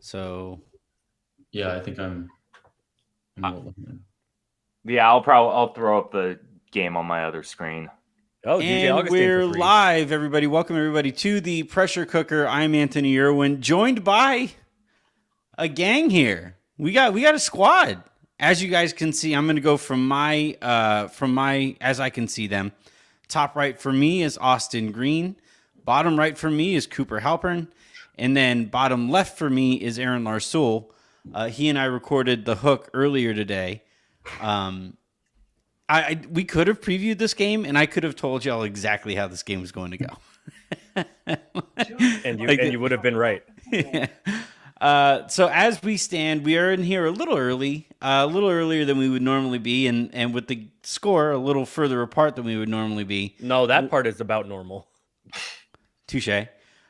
So Yeah, I think I'm Uh, rolling in. Yeah, I'll throw up the game on my other screen. Oh, DJ and Augustine we're for free. live, everybody. Welcome everybody to the Pressure Cooker. I'm Anthony Irwin, joined by a gang here. We got a squad. As you guys can see, I'm going to go from my as I can see them. Top right for me is Austin Green. Bottom right for me is Cooper Halpern. And then bottom left for me is Aaron Larsoul. He and I recorded the hook earlier today. We could have previewed this game, and I could have told y'all exactly how this game was going to go. And you would have been right. So as we stand, we are in here a little early, a little earlier than we would normally be, and with the score a little further apart than we would normally be. No, that part is about normal. Touche.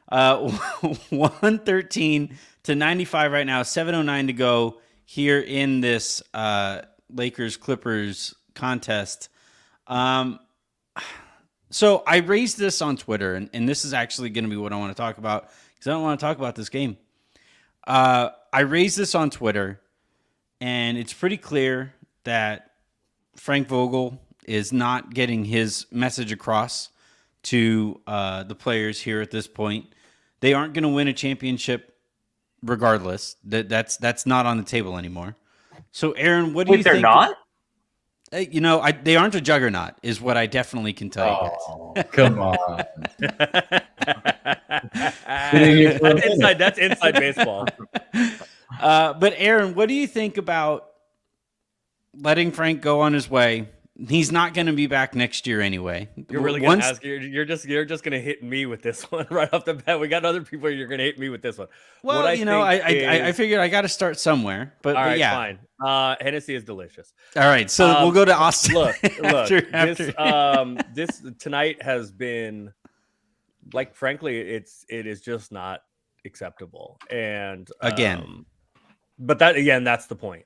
113 to 95 right now, 7:09 to go here in this Lakers-Clippers contest. So I raised this on Twitter, and this is actually going to be what I want to talk about because I don't want to talk about this game. I raised this on Twitter, and it's pretty clear that Frank Vogel is not getting his message across to the players here at this point. They aren't going to win a championship regardless. That's not on the table anymore. So, Aaron, what do you think? They're not? They aren't a juggernaut, is what I definitely can tell you guys. Oh, come on. That's inside baseball. But Aaron, what do you think about letting Frank go on his way? He's not going to be back next year anyway. You're really going to ask? You're just going to hit me with this one right off the bat. We got other people. You're going to hit me with this one. Well, I figured I got to start somewhere. But all right, yeah, fine. Hennessy is delicious. All right, so we'll go to Austin. Look. after. This tonight has been, like, frankly, it is just not acceptable. And but that's the point.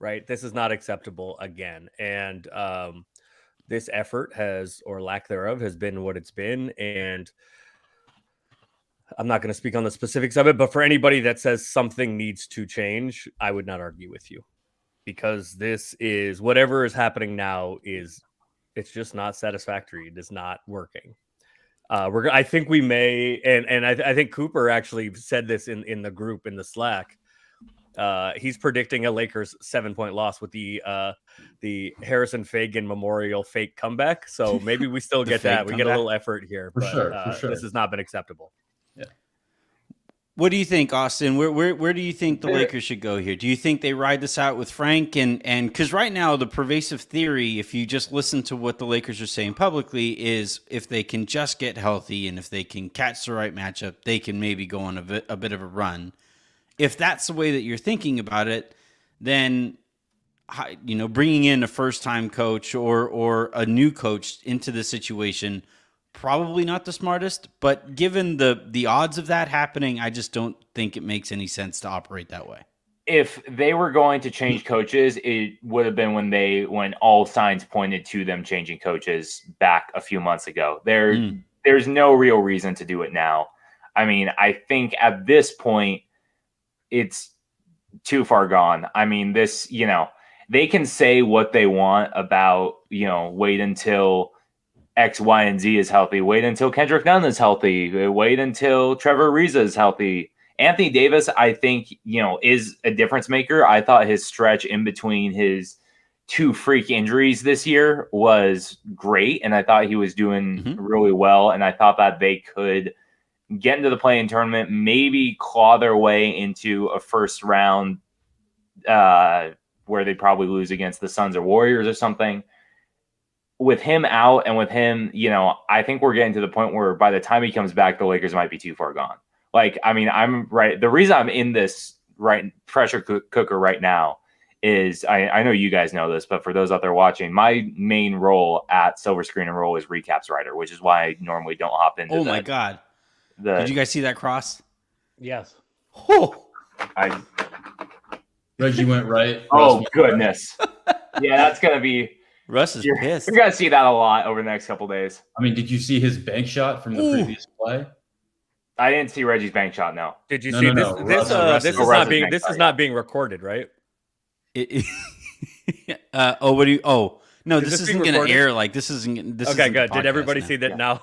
Right. This is not acceptable again. And this effort has, or lack thereof, has been what it's been. And I'm not going to speak on the specifics of it, but for anybody that says something needs to change, I would not argue with you, because this is, whatever is happening now it's just not satisfactory. It is not working. I think we may, and I think Cooper actually said this in the group, in the Slack. He's predicting a Lakers 7-point loss with the Harrison Fagan Memorial fake comeback. So maybe we still get that. We get a little effort here, but for sure. This has not been acceptable. Yeah. What do you think, Austin? Where do you think the Lakers should go here? Do you think they ride this out with Frank? And because right now the pervasive theory, if you just listen to what the Lakers are saying publicly, is if they can just get healthy and if they can catch the right matchup, they can maybe go on a bit of a run. If that's the way that you're thinking about it, then bringing in a first-time coach or a new coach into the situation, probably not the smartest. But given the odds of that happening, I just don't think it makes any sense to operate that way. If they were going to change coaches, it would have been when all signs pointed to them changing coaches back a few months ago. There's no real reason to do it now. I mean, I think at this point, it's too far gone. I mean, they can say what they want about, wait until X, Y, and Z is healthy. Wait until Kendrick Nunn is healthy. Wait until Trevor Ariza is healthy. Anthony Davis, I think, is a difference maker. I thought his stretch in between his two freak injuries this year was great. And I thought he was doing really well. And I thought that they could get into the play-in tournament, maybe claw their way into a first round where they probably lose against the Suns or Warriors or something. With him out and with him, I think we're getting to the point where by the time he comes back, the Lakers might be too far gone. Like, I mean, I'm right. The reason I'm in this pressure cooker right now is I know you guys know this, but for those out there watching, my main role at Silver Screen and Roll is recaps writer, which is why I normally don't hop into my God. Did you guys see that cross? Yes. Oh, Reggie went right. Oh, goodness. Yeah, that's going to be... Russ is pissed. You're going to see that a lot over the next couple days. I mean, did you see his bank shot from the previous play? I didn't see Reggie's bank shot. No. Did you No, see no, this? no. This Russ this is is Russ not is being bank this shot, is not being recorded, right? What do you? Oh no, Is this this being isn't going to recorded? air. Like this isn't. This Okay, isn't the good. Did everybody podcast see that Yeah.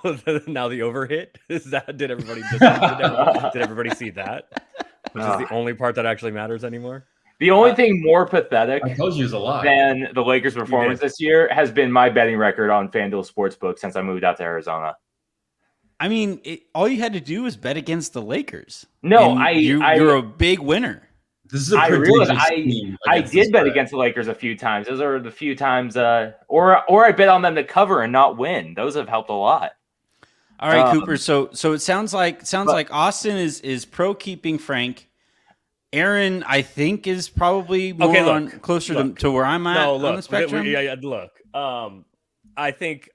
now the over hit? Is that did everybody did everybody see that? Which is the only part that actually matters anymore. The only thing more pathetic I told you it was a lie. than the Lakers' performance this year has been my betting record on FanDuel Sportsbook since I moved out to Arizona. I mean, all you had to do was bet against the Lakers. No, And you're a big winner. This is a I realized prodigious team I against did this bet spread. against the Lakers a few times. Those are the few times, or I bet on them to cover and not win. Those have helped a lot. All right, Cooper. So it sounds like Austin is pro keeping Frank. Aaron, I think, is probably more closer to where I'm at on the spectrum. Look. I think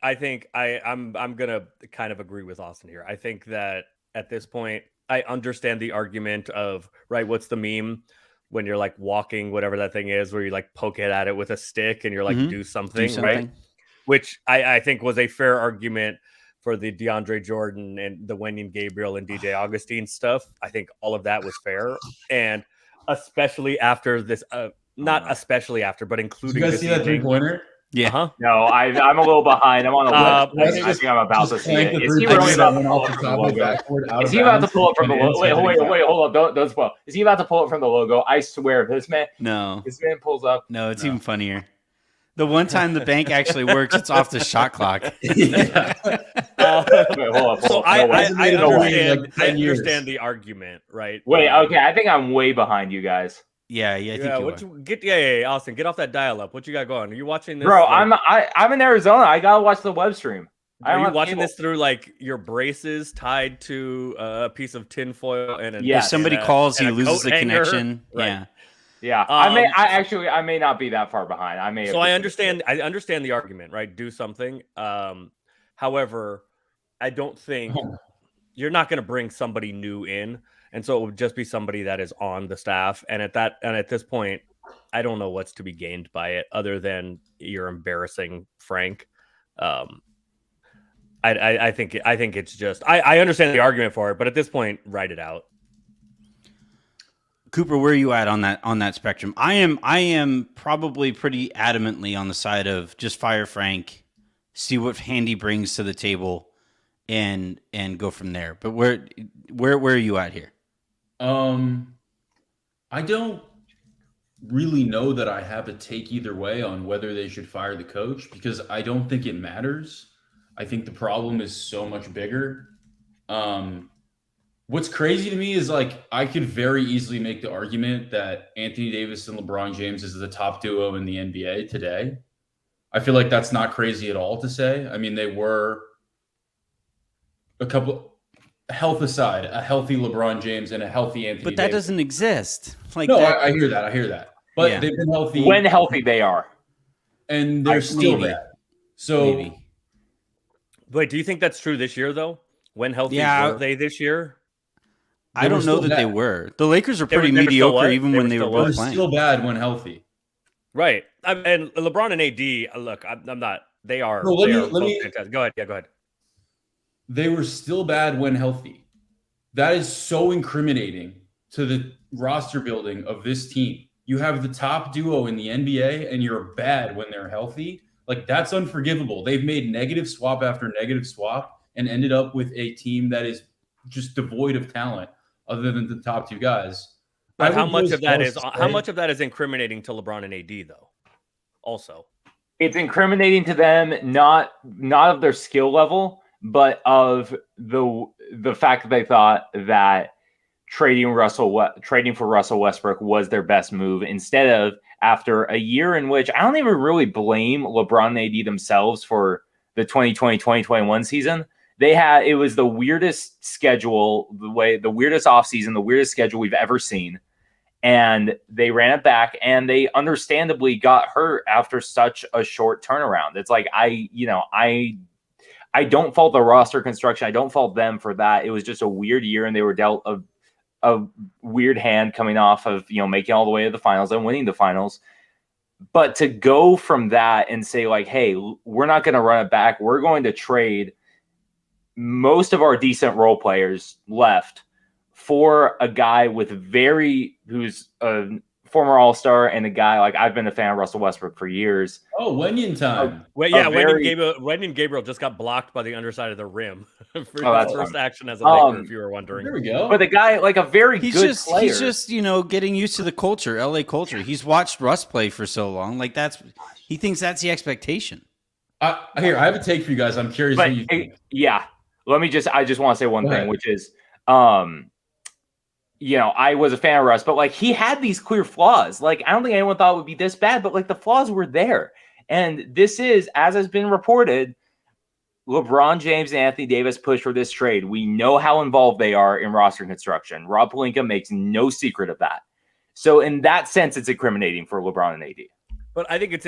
I'm gonna kind of agree with Austin here. I think that at this point, I understand the argument of right. What's the meme when you're like walking, whatever that thing is, where you like poke it at it with a stick and you're like do something, right? Which I think was a fair argument for the DeAndre Jordan and the Wenyen Gabriel and DJ Augustine stuff. I think all of that was fair, and especially after this, not especially after, but including. Did you guys this see that evening. 3-pointer? Yeah. No, I'm a little behind. I'm on a list. I think I'm about to see it. Is he really about to pull it from the logo? Is he about to pull it from the logo? Wait, hold up. Don't spoil. Is he about to pull it from the logo? I swear, if this man pulls up. No, it's even funnier. The one time the bank actually works, it's off the shot clock. Wait, hold up. So I like understand the argument, right? Wait, okay. I think I'm way behind you guys. Yeah, I think you are. Austin, get off that dial-up. What you got going? Are you watching this? Bro, like, I'm in Arizona. I gotta watch the web stream. Are you watching this through like your braces tied to a piece of tinfoil and if somebody calls, he loses the connection. Right. Yeah. Yeah, I may not be that far behind. I may. So I understand the argument, right? Do something. However, I don't think you're not going to bring somebody new in, and so it would just be somebody that is on the staff. And at this point, I don't know what's to be gained by it other than you're embarrassing Frank. I think it's just I understand the argument for it, but at this point, write it out. Cooper, where are you at on that spectrum? I am probably pretty adamantly on the side of just fire Frank, see what Handy brings to the table, and go from there. But where are you at here? I don't really know that I have a take either way on whether they should fire the coach because I don't think it matters. I think the problem is so much bigger. What's crazy to me is like I could very easily make the argument that Anthony Davis and LeBron James is the top duo in the NBA today. I feel like that's not crazy at all to say. I mean, they were a couple health aside, a healthy LeBron James and a healthy Anthony But that Davis. doesn't exist. Like no, that, I hear that. But they've been healthy. When healthy they are. And they're still maybe. bad. So maybe. Wait, do you think that's true this year though? When healthy were they this year? I don't know that they were. The Lakers are pretty mediocre even when they were both playing. Still bad when healthy. Right. And LeBron and AD, look, I'm not. They are. No, let me fantastic. Go ahead. Yeah, go ahead. They were still bad when healthy. That is so incriminating to the roster building of this team. You have the top duo in the NBA and you're bad when they're healthy. Like, that's unforgivable. They've made negative swap after negative swap and ended up with a team that is just devoid of talent other than the top two guys. But how much of that is incriminating to LeBron and AD though? Also, it's incriminating to them, not of their skill level, but of the fact that they thought that trading for Russell Westbrook was their best move instead of after a year in which I don't even really blame LeBron and AD themselves for the 2020-2021 season. It was the weirdest schedule, the weirdest offseason, the weirdest schedule we've ever seen. And they ran it back and they understandably got hurt after such a short turnaround. It's like, I don't fault the roster construction. I don't fault them for that. It was just a weird year and they were dealt a weird hand coming off of, making all the way to the finals and winning the finals. But to go from that and say like, hey, we're not going to run it back. We're going to trade most of our decent role players left for a guy with who's a former All-Star and a guy like I've been a fan of Russell Westbrook for years. Oh, Wenyen time. Wenyen Gabriel just got blocked by the underside of the rim for his first action as a Laker, if you were wondering. There we go. But the guy, like a very good player. He's just, getting used to the culture, LA culture. He's watched Russ play for so long. Like he thinks that's the expectation. Here, I have a take for you guys. I'm curious what you think. Yeah. I just want to say one thing, which is, I was a fan of Russ, but like he had these clear flaws. Like I don't think anyone thought it would be this bad, but like the flaws were there. And this is, as has been reported, LeBron James and Anthony Davis push for this trade. We know how involved they are in roster construction. Rob Pelinka makes no secret of that. So in that sense, it's incriminating for LeBron and AD. But I think it's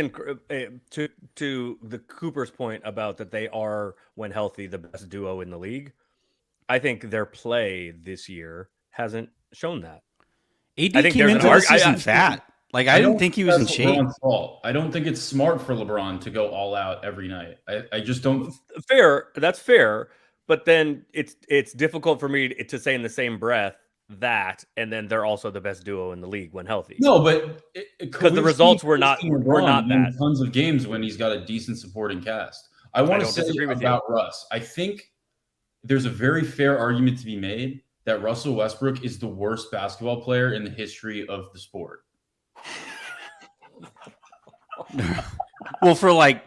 to the Cooper's point about that they are, when healthy, the best duo in the league. I think their play this year hasn't shown that. AD came into the season fat. Like I didn't think he was in shape. Fault. I don't think it's smart for LeBron to go all out every night. I just don't. Fair. That's fair. But then it's difficult for me to say in the same breath that, and then they're also the best duo in the league when healthy. No, but because the results were not bad. Tons of games when he's got a decent supporting cast. I want to say about Russ. I think there's a very fair argument to be made that Russell Westbrook is the worst basketball player in the history of the sport. Well, for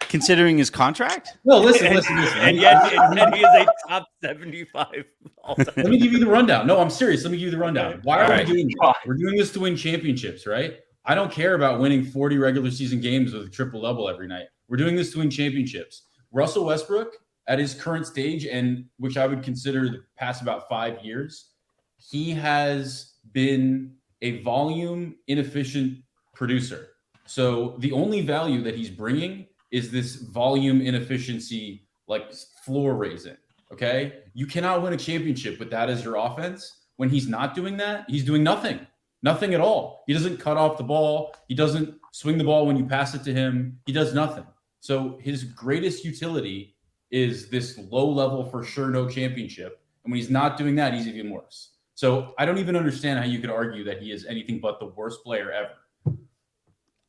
considering his contract? No, listen. And yet he is a top 75 all-time. Let me give you the rundown. No, I'm serious. Let me give you the rundown. Why are we doing this? We're doing this to win championships, right? I don't care about winning 40 regular season games with a triple-double every night. We're doing this to win championships. Russell Westbrook, at his current stage, and which I would consider the past about 5 years, he has been a volume inefficient producer. So the only value that he's bringing is this volume inefficiency, like floor raising. Okay. You cannot win a championship with that as your offense. When he's not doing that, he's doing nothing at all. He doesn't cut off the ball. He doesn't swing the ball when you pass it to him. He does nothing. So his greatest utility is this low level for sure, no championship. And when he's not doing that, he's even worse. So I don't even understand how you could argue that he is anything but the worst player ever.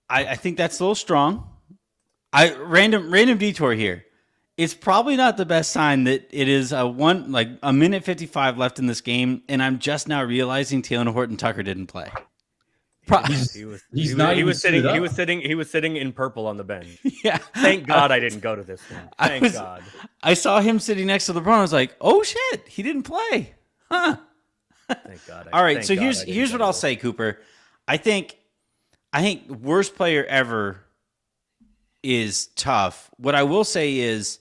I think that's a little strong. Random detour here. It's probably not the best sign that it is a minute 55 left in this game, and I'm just now realizing Taylor Horton-Tucker didn't play. He was sitting in purple on the bench. Yeah. Thank God I didn't go to this one. Thank God. I saw him sitting next to LeBron. I was like, oh shit, he didn't play. Huh. Thank God. All right, so here's what I'll say, Cooper. I think worst player ever is tough. What I will say is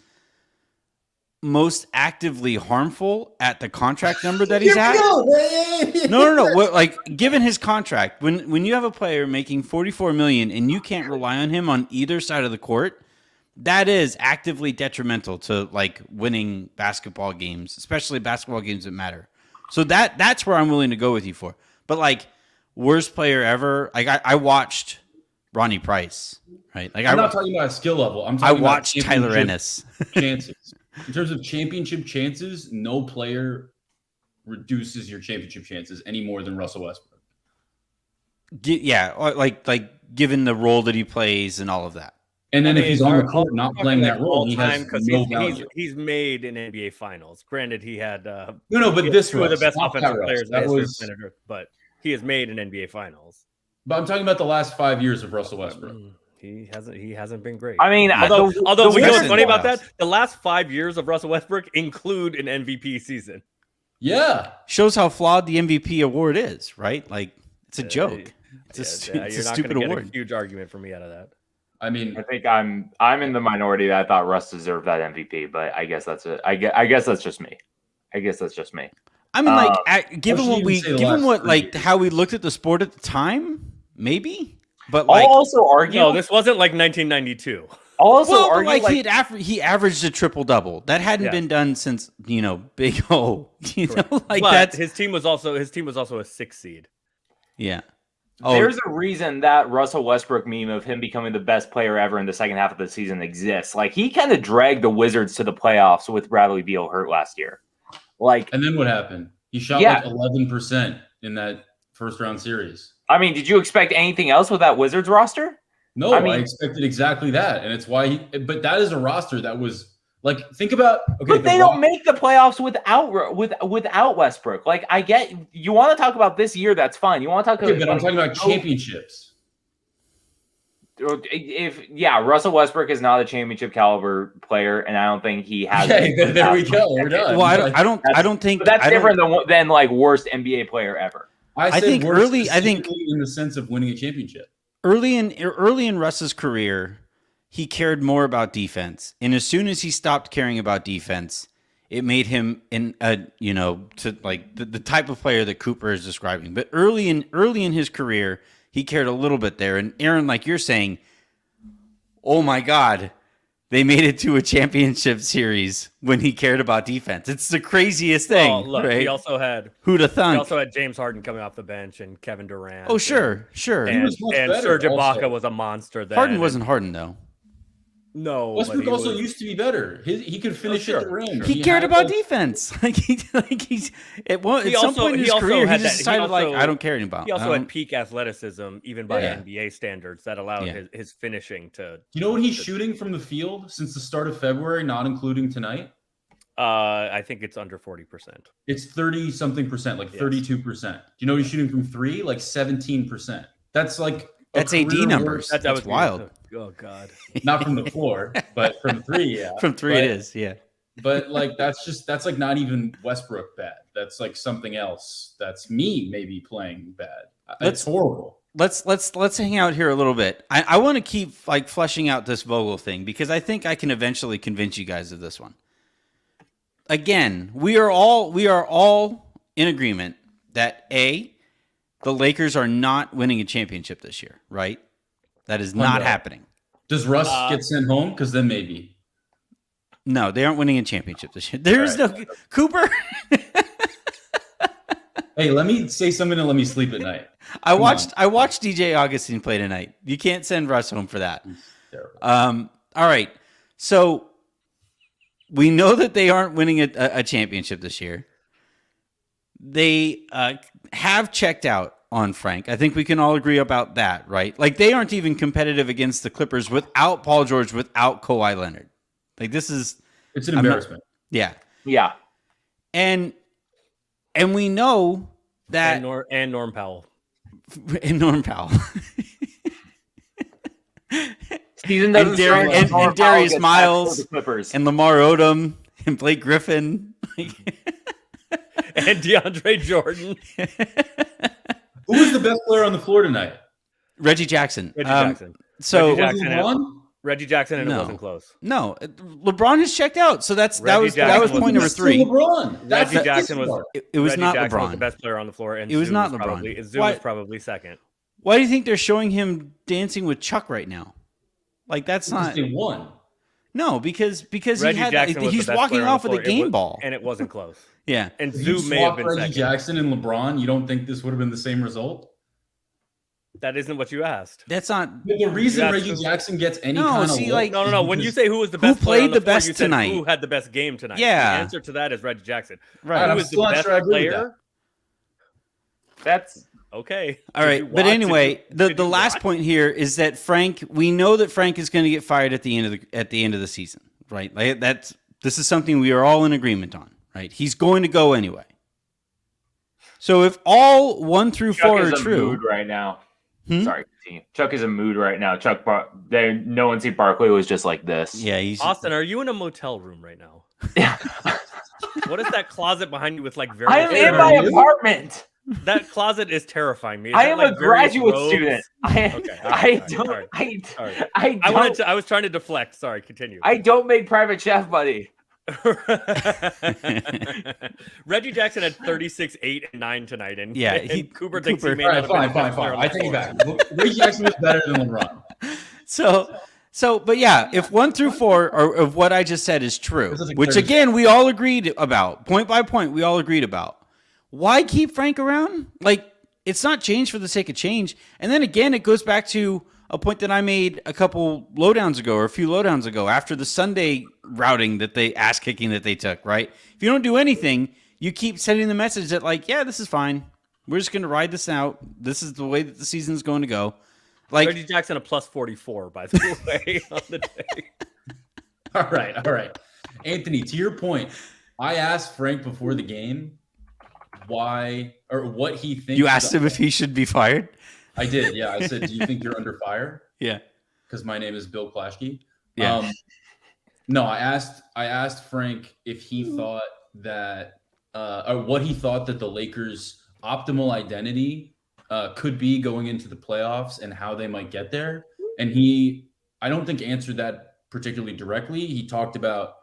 most actively harmful at the contract number that he's at. No. Given his contract, when you have a player making $44 million and you can't rely on him on either side of the court, that is actively detrimental to winning basketball games, especially basketball games that matter. So that's where I'm willing to go with you for. But worst player ever, I watched Ronnie Price, right? I'm not talking about skill level. I'm talking I watched about Tyler Ennis. chances. In terms of championship chances, no player reduces your championship chances any more than Russell Westbrook. Yeah, given the role that he plays and all of that. And then if he's on the court not playing that role, he has no value. He's made an NBA Finals. Granted, he had but this two of the best offensive players in the history of Earth, but he has made an NBA Finals. But I'm talking about the last 5 years of Russell Westbrook. He hasn't been great. I mean, although you know what's funny about that? The last 5 years of Russell Westbrook include an MVP season. Yeah, shows how flawed the MVP award is, right? It's a joke. It's a stupid award. A huge argument for me out of that. I mean, I think I'm in the minority that I thought Russ deserved that MVP, but I guess that's it. I guess that's just me. I mean, given how we looked at the sport at the time, maybe. But I'll also argue. No, this wasn't 1992. I'll also argue he averaged a triple double. That hadn't been done since Big O. But that his team was also a 6 seed. Yeah. There's a reason that Russell Westbrook meme of him becoming the best player ever in the second half of the season exists. Like, he kind of dragged the Wizards to the playoffs with Bradley Beal hurt last year. Like, and then what happened? He shot like 11% in that first round series. I mean, did you expect anything else with that Wizards roster? No, I expected exactly that, and it's why. But that is a roster that was like, think about. Okay, but they don't make the playoffs without Westbrook. Like, I get you want to talk about this year, that's fine. You want to talk about, but I'm talking about championships. Russell Westbrook is not a championship caliber player, and I don't think he has. Okay, there we go. We're done. Well, I don't think that's different than like worst NBA player ever. I think early. I think in the sense of winning a championship. Early in Russ's career, he cared more about defense, and as soon as he stopped caring about defense, it made him to like the type of player that Cooper is describing. But early in his career, he cared a little bit there. And Aaron, like you're saying, oh my God, they made it to a championship series when he cared about defense. It's the craziest thing. Look, right? He also had who'da thunk? He also had James Harden coming off the bench and Kevin Durant. Oh, sure. And Serge Ibaka was a monster. Then. Harden wasn't Harden though. No, Westbrook also used to be better. He could finish at the rim. He cared about defense. At some point in his career, he just decided I don't care anymore. He also had peak athleticism, even by NBA standards, that allowed his finishing to. You know what he's shooting from the field since the start of February, not including tonight? I think it's under 40%. It's 30-something percent, like 32%. Do you know he's shooting from three? Like 17%. That's like that's AD numbers. That's wild. Oh God! Not from the floor, but from three. Yeah, from three it is. Yeah, but like that's like not even Westbrook bad. That's like something else. That's me maybe playing bad. That's horrible. Let's hang out here a little bit. I want to keep like fleshing out this Vogel thing because I think I can eventually convince you guys of this one. Again, we are all in agreement that the Lakers are not winning a championship this year, right? That is not happening. Does Russ get sent home? Because then maybe. No, they aren't winning a championship this year. There is no Cooper. Hey, let me say something and let me sleep at night. I watched DJ Augustine play tonight. You can't send Russ home for that. All right. So we know that they aren't winning a championship this year. They have checked out on Frank. I think we can all agree about that, right? Like they aren't even competitive against the Clippers without Paul George, without Kawhi Leonard. Like it's an embarrassment. Yeah. And we know that and Norm Powell. And Norm Powell. Season and Darius Miles and Lamar Odom and Blake Griffin and DeAndre Jordan. Who was the best player on the floor tonight? Reggie Jackson. So Reggie Jackson, and it wasn't close. No, LeBron has checked out. So that was point number 3. LeBron. Reggie Jackson was. It was not Jackson LeBron. Was the best player on the floor, and it was not LeBron. Zoo was probably second. Why do you think they're showing him dancing with Chuck right now? Like that's not. They won. No, because Reggie he's walking off with a game ball, and it wasn't close. Yeah, and Zoo may have been Reggie second. Jackson and LeBron. You don't think this would have been the same result? That isn't what you asked. That's not the reason Reggie Jackson gets any kind of no. When you say who was the best, who played the best you tonight? Said who had the best game tonight? Yeah, the answer to that is Reggie Jackson. Right, who was the best player? That's okay. All right, but anyway, the last point here is that Frank. We know that Frank is going to get fired at the end of the season, right? Like this is something we are all in agreement on, right? He's going to go anyway. So if all 1 through 4 are true, mood right now. Sorry, Chuck is in mood right now. No one see Barkley was just like this. Yeah, he's Austin. Are you in a motel room right now? Yeah. What is that closet behind you with like I am in my apartment. That closet is terrifying me. I am a graduate student. I was trying to deflect. Sorry, continue. I don't make private chef, buddy. Reggie Jackson had 36, 8, and 9 tonight, and Cooper thinks he may not have been fine. I take it back. Reggie Jackson was better than LeBron. But yeah, if 1 through 4 of what I just said is true, which again we all agreed about, point by point, we all agreed about. Why keep Frank around? Like it's not change for the sake of change. And then again, it goes back to a point that I made a couple lowdowns ago, or a few lowdowns ago, after the Sunday routing that they ass kicking that they took, right? If you don't do anything, you keep sending the message that like, yeah, this is fine. We're just going to ride this out. This is the way that the season is going to go. Like Reggie Jackson, a plus 44, by the way, on the day. All right. Anthony, to your point, I asked Frank before the game why or what he thinks. You asked him if he should be fired? I did, yeah. I said, do you think you're under fire? Yeah. Because my name is Bill Plaschke. Yeah. No, I asked Frank if he thought that or what he thought that the Lakers' optimal identity could be going into the playoffs and how they might get there. And I don't think answered that particularly directly. He talked about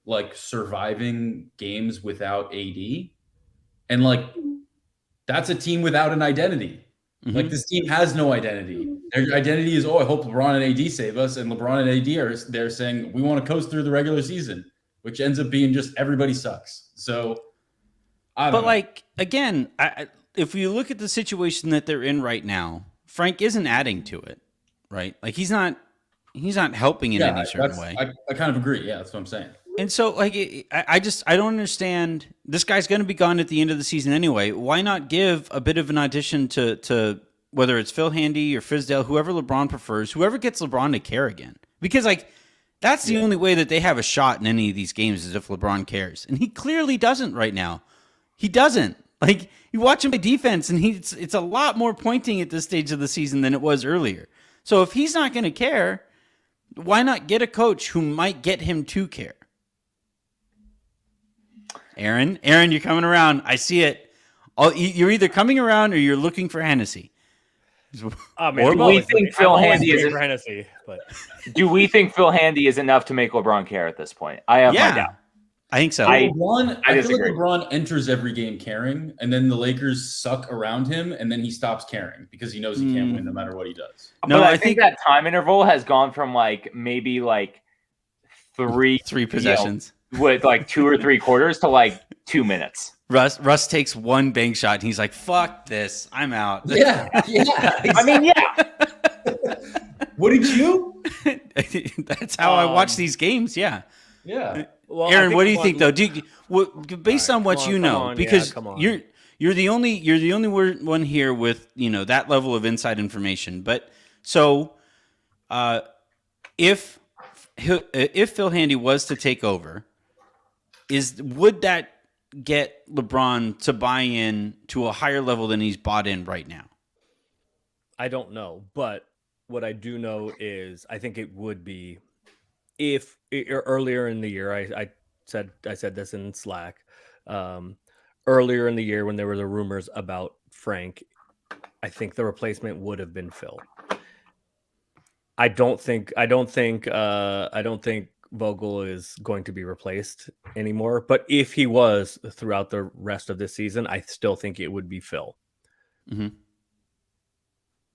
like surviving games without AD. And like that's a team without an identity. Mm-hmm. Like this team has no identity. Their identity is, I hope LeBron and AD save us. And LeBron and AD they're saying we want to coast through the regular season, which ends up being just everybody sucks. So, but like again, if you look at the situation that they're in right now, Frank isn't adding to it, right? Like he's not helping in any certain way. I kind of agree. Yeah, that's what I'm saying. And so, like, I don't understand. This guy's going to be gone at the end of the season anyway. Why not give a bit of an audition to whether it's Phil Handy or Fizdale, whoever LeBron prefers, whoever gets LeBron to care again? Because, like, that's the only way that they have a shot in any of these games is if LeBron cares. And he clearly doesn't right now. He doesn't. Like, you watch him play defense, and it's a lot more pointing at this stage of the season than it was earlier. So if he's not going to care, why not get a coach who might get him to care? Aaron, you're coming around. I see it. You're either coming around or you're looking for Hennessy. Do we think Phil Handy is Hennessy? But do we think Phil Handy is enough to make LeBron care at this point? I have my doubt. I think so. I feel like LeBron enters every game caring, and then the Lakers suck around him, and then he stops caring because he knows he can't win no matter what he does. No, but I think that time interval has gone from like maybe like three possessions. With like 2 or 3 quarters to like 2 minutes. Russ takes one bank shot and he's like, "Fuck this, I'm out." Yeah. Exactly. I mean, yeah. What did you? That's how I watch these games. Yeah. Yeah. Well, Aaron, what do you think though? Based on what you know, because you're the only one here with that level of inside information. But so, if Phil Handy was to take over, would that get LeBron to buy in to a higher level than he's bought in right now? I don't know, but what I do know is I think it would be if earlier in the year, I said this in Slack, earlier in the year when there were the rumors about Frank, I think the replacement would have been Phil. I don't think Vogel is going to be replaced anymore. But if he was throughout the rest of this season, I still think it would be Phil. Mm-hmm.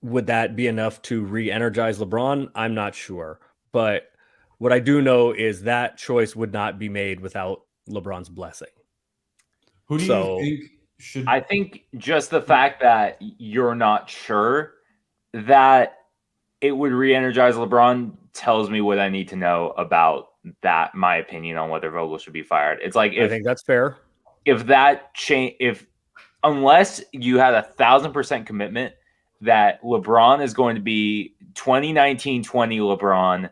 Would that be enough to re-energize LeBron? I'm not sure. But what I do know is that choice would not be made without LeBron's blessing. Who do you think should? I think just the fact that you're not sure that it would re-energize LeBron tells me what I need to know about that. My opinion on whether Vogel should be fired. It's like I think that's fair. If that change, unless you had 1,000% commitment that LeBron is going to be 2019-20 LeBron,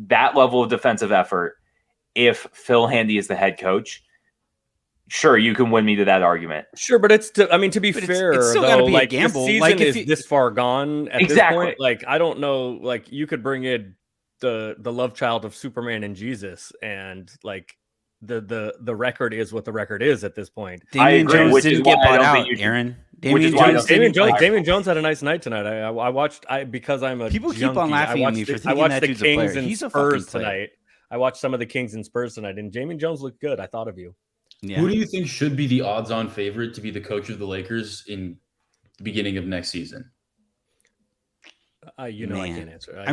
that level of defensive effort. If Phil Handy is the head coach, sure, you can win me to that argument. Sure, but to be fair, it's still though, gotta be like a gamble. the season like is this far gone at this point. Like I don't know, like you could bring in the love child of Superman and Jesus, and like the record is what the record is at this point. Damian Jones didn't get bought out, Aaron. Damian Jones had a nice night tonight. I watched because I'm a people junkie, keep on laughing at me for thinking that dude's a player. He's a fucking player. Tonight. I watched some of the Kings and Spurs tonight, and Damian Jones looked good. I thought of you. Yeah. Who do you think should be the odds-on favorite to be the coach of the Lakers in the beginning of next season? I can't answer. I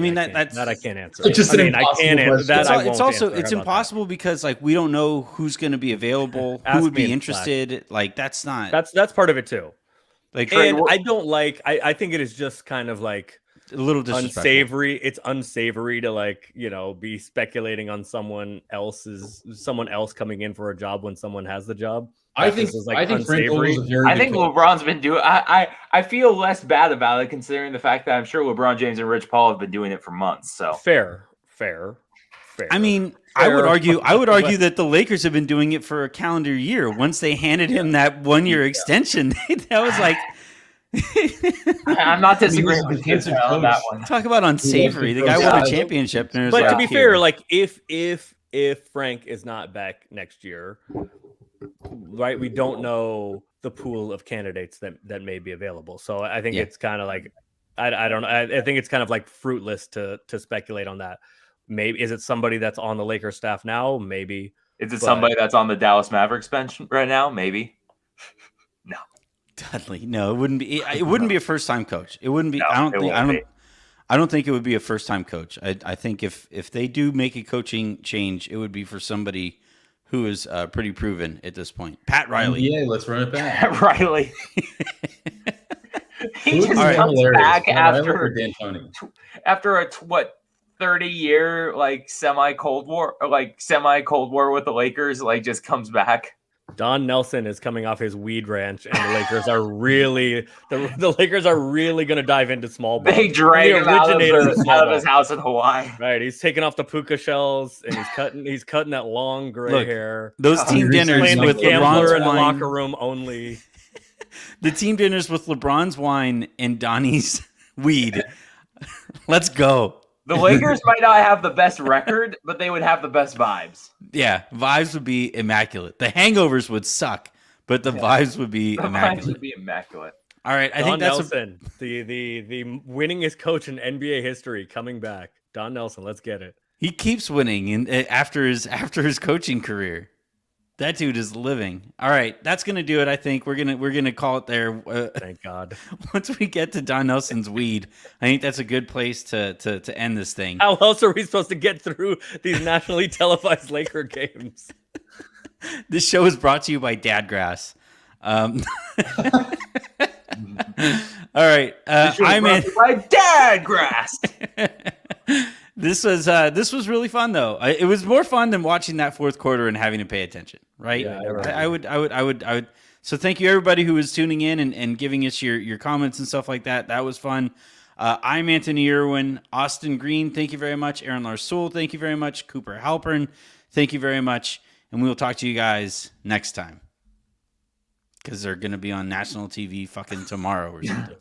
can't answer. It's just I can't answer that. It's impossible because like we don't know who's going to be available, who would be interested. Like that's part of it too. Like, And I don't like. I think it is just kind of like a little disrespectful. unsavory. It's unsavory to like be speculating on someone else coming in for a job when someone has the job. I think Frank Vogel is a very I good think coach. LeBron's been doing. I feel less bad about it considering the fact that I'm sure LeBron James and Rich Paul have been doing it for months. So fair. I mean, I would argue that the Lakers have been doing it for a calendar year. Once they handed him that 1-year extension, that was like. I'm not disagreeing He was with a you defensive on that coach. one. Talk about unsavory. The guy won a championship. And it was But like, to be here. fair, like if Frank is not back next year, right? We don't know the pool of candidates that may be available. So I think it's kind of like I don't know. I think it's kind of like fruitless to speculate on that. Maybe is it somebody that's on the Lakers staff now? Maybe. Is it somebody that's on the Dallas Mavericks bench right now? Maybe. No. Dudley, no, it wouldn't be. It wouldn't be a first-time coach. It wouldn't be. No, I don't think it would be a first-time coach. I think if they do make a coaching change, it would be for somebody who is pretty proven at this point. Pat Riley. Yeah, let's run it back. Pat Riley. He just Who's comes hilarious, back Pat Riley or D'Antoni? after a 30-year like semi-Cold War with the Lakers, like just comes back. Don Nelson is coming off his weed ranch, and the Lakers are really the Lakers are really going to dive into small ball. They drag him out of of his house in Hawaii. Right, he's taking off the puka shells and he's cutting that long gray hair. Those team dinners Playing with the gambler LeBron's in the wine. locker room only. The team dinners with LeBron's wine and Donnie's weed. Let's go. The Lakers might not have the best record, but they would have the best vibes. Yeah, vibes would be immaculate. The hangovers would suck, but the vibes would be The vibes immaculate. would be immaculate. All right, I Don think that's Nelson, the winningest coach in NBA history, coming back. Don Nelson, let's get it. he keeps winning after his coaching career. That dude is living. All right, that's gonna do it. I think we're gonna call it there. Thank God. Once we get to Don Nelson's weed, I think that's a good place to end this thing. How else are we supposed to get through these nationally televised Laker games? This show is brought to you by Dadgrass. All right, I'm in. My dad grassed. This was really fun though. It was more fun than watching that fourth quarter and having to pay attention, right? Yeah, I would. So thank you everybody who was tuning in and giving us your comments and stuff like that. That was fun. I'm Anthony Irwin, Austin Green. Thank you very much. Aaron Larsoul. Thank you very much. Cooper Halpern. Thank you very much. And we will talk to you guys next time because they're going to be on national TV fucking tomorrow or something.